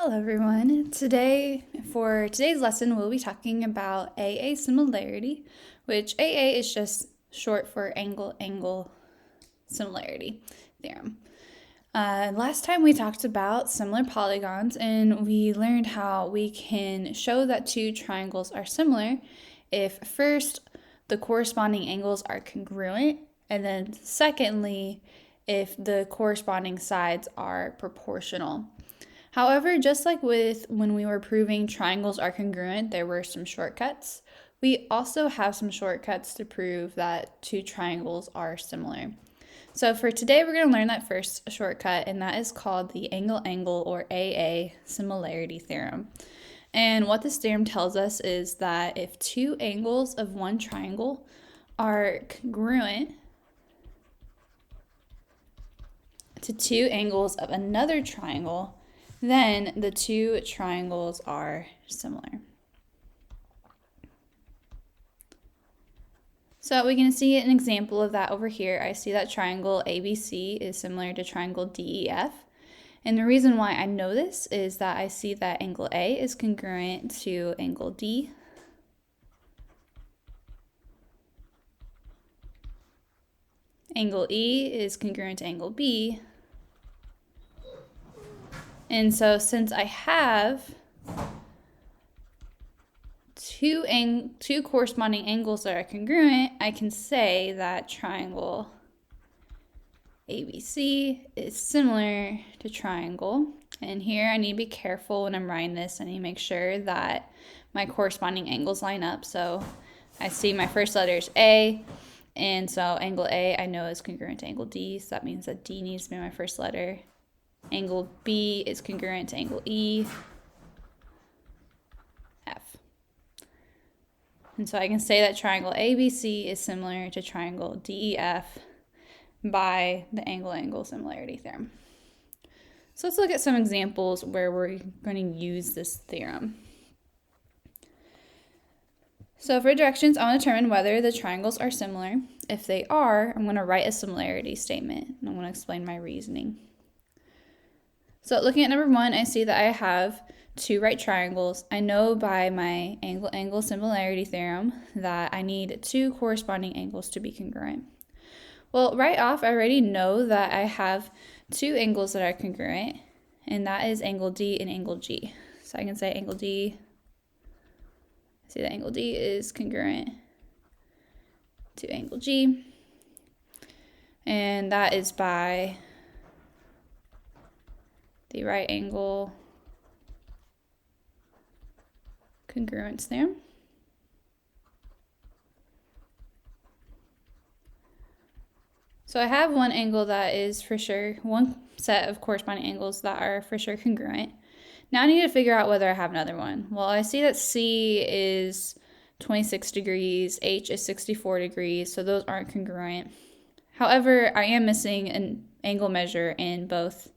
Hello everyone. For today's lesson, we'll be talking about AA similarity, which AA is just short for angle-angle similarity theorem. Last time we talked about similar polygons and we learned how we can show that two triangles are similar if first the corresponding angles are congruent, and then secondly, if the corresponding sides are proportional. However, just like with when we were proving triangles are congruent, there were some shortcuts. We also have some shortcuts to prove that two triangles are similar. So for today, we're going to learn that first shortcut, and that is called the angle-angle or AA similarity theorem. And what this theorem tells us is that if two angles of one triangle are congruent to two angles of another triangle, then the two triangles are similar. So we can see an example of that over here. I see that triangle ABC is similar to triangle DEF. And the reason why I know this is that I see that angle A is congruent to angle D. Angle E is congruent to angle B. And so since I have two corresponding angles that are congruent, I can say that triangle ABC is similar to triangle. And here I need to be careful when I'm writing this. I need to make sure that my corresponding angles line up. So I see my first letter is A, and so angle A I know is congruent to angle D, so that means that D needs to be my first letter. Angle B is congruent to angle E, F. And so I can say that triangle ABC is similar to triangle DEF by the angle-angle similarity theorem. So let's look at some examples where we're going to use this theorem. So for directions, I want to determine whether the triangles are similar. If they are, I'm going to write a similarity statement, and I'm going to explain my reasoning. So looking at number 1, I see that I have two right triangles. I know by my angle-angle similarity theorem that I need two corresponding angles to be congruent. Well, right off, I already know that I have two angles that are congruent, and that is angle D and angle G. So I can say angle D, I see that angle D is congruent to angle G, and that is by the right angle congruence theorem. So I have one angle that is for sure, one set of corresponding angles that are for sure congruent. Now I need to figure out whether I have another one. Well, I see that C is 26 degrees, H is 64 degrees, so those aren't congruent. However, I am missing an angle measure in both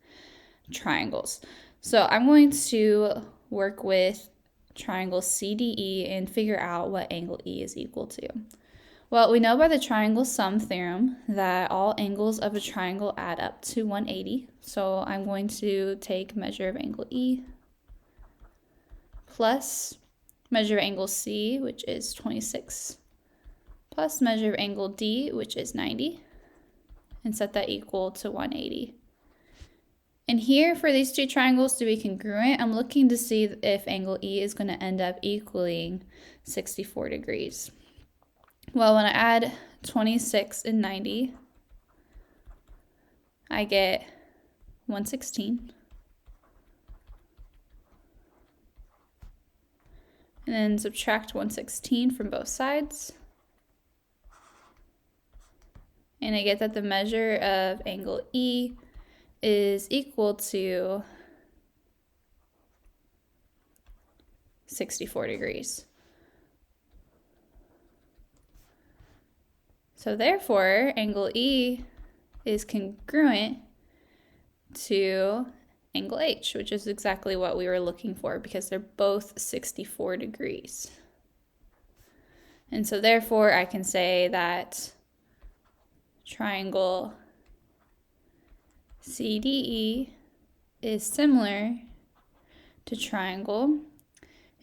triangles. So I'm going to work with triangle CDE and figure out what angle E is equal to. Well, we know by the triangle sum theorem that all angles of a triangle add up to 180. So I'm going to take measure of angle E plus measure of angle C, which is 26, plus measure of angle D, which is 90, and set that equal to 180. And here, for these two triangles to be congruent, I'm looking to see if angle E is going to end up equaling 64 degrees. Well, when I add 26 and 90, I get 116. And then subtract 116 from both sides. And I get that the measure of angle E is equal to 64 degrees. So therefore, angle E is congruent to angle H, which is exactly what we were looking for because they're both 64 degrees. And so therefore, I can say that triangle CDE is similar to triangle.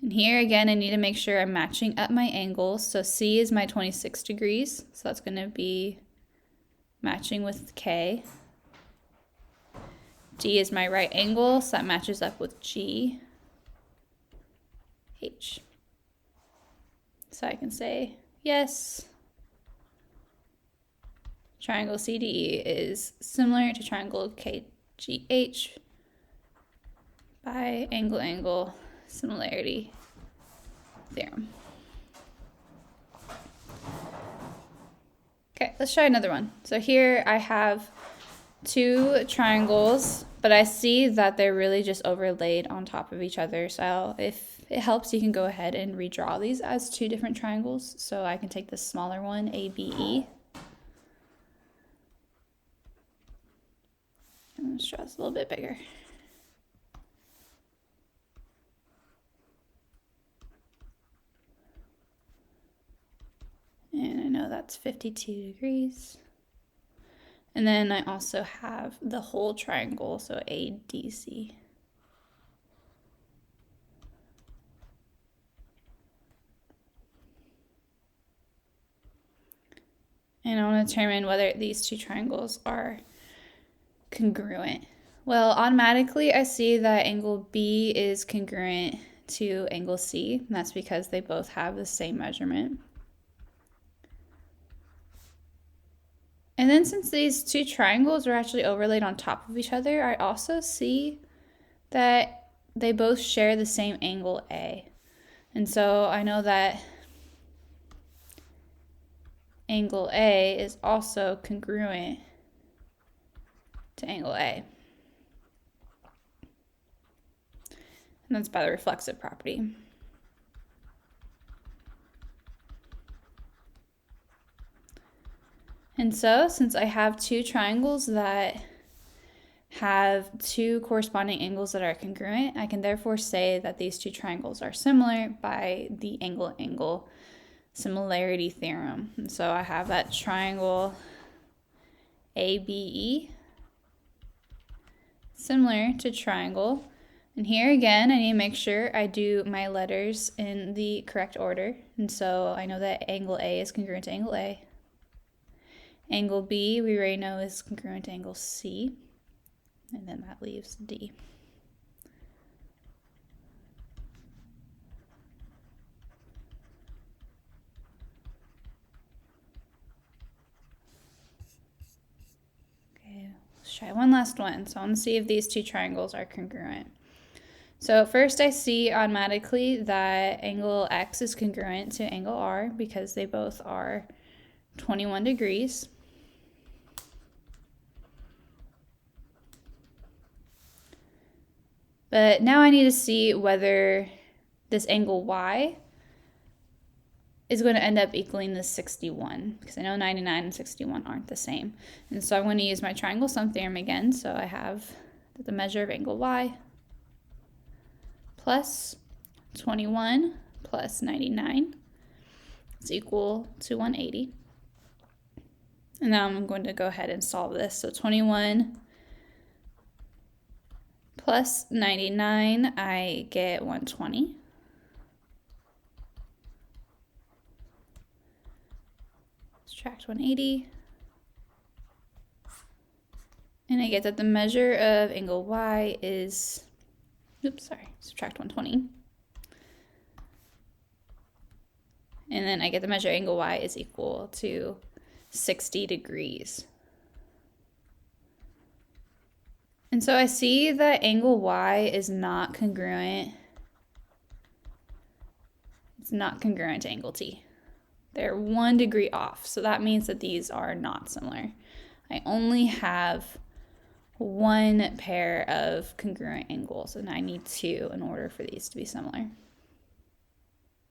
And here again, I need to make sure I'm matching up my angles. So C is my 26 degrees, so that's going to be matching with K. D is my right angle, so that matches up with G. H. So I can say, yes, triangle CDE is similar to triangle KGH by angle-angle similarity theorem. Okay, let's try another one. So here I have two triangles, but I see that they're really just overlaid on top of each other. So if it helps, you can go ahead and redraw these as two different triangles. So I can take the smaller one, ABE. And let's draw this a little bit bigger. And I know that's 52 degrees. And then I also have the whole triangle, so ADC. And I want to determine whether these two triangles are congruent. Well, automatically I see that angle B is congruent to angle C, and that's because they both have the same measurement. And then since these two triangles are actually overlaid on top of each other, I also see that they both share the same angle A. And so I know that angle A is also congruent to angle A. And that's by the reflexive property. And so, since I have two triangles that have two corresponding angles that are congruent, I can therefore say that these two triangles are similar by the angle-angle similarity theorem. And so I have that triangle ABE similar to triangle. And here again, I need to make sure I do my letters in the correct order. And so I know that angle A is congruent to angle A. Angle B, we already know, is congruent to angle C, and then that leaves D. Okay, let's try one last one. So I want to see if these two triangles are congruent. So first I see automatically that angle X is congruent to angle R because they both are 21 degrees. But now I need to see whether this angle Y is going to end up equaling this 61, because I know 99 and 61 aren't the same. And so I'm going to use my triangle sum theorem again. So I have the measure of angle Y plus 21 plus 99 is equal to 180. And now I'm going to go ahead and solve this. So 21 plus 99, I get 120. Subtract 180. And I get that the measure of angle Y is, subtract 120. And then I get the measure of angle Y is equal to 60 degrees. And so I see that angle Y is not congruent. It's not congruent to angle T. They're 1 degree off, so that means that these are not similar. I only have one pair of congruent angles, and I need two in order for these to be similar.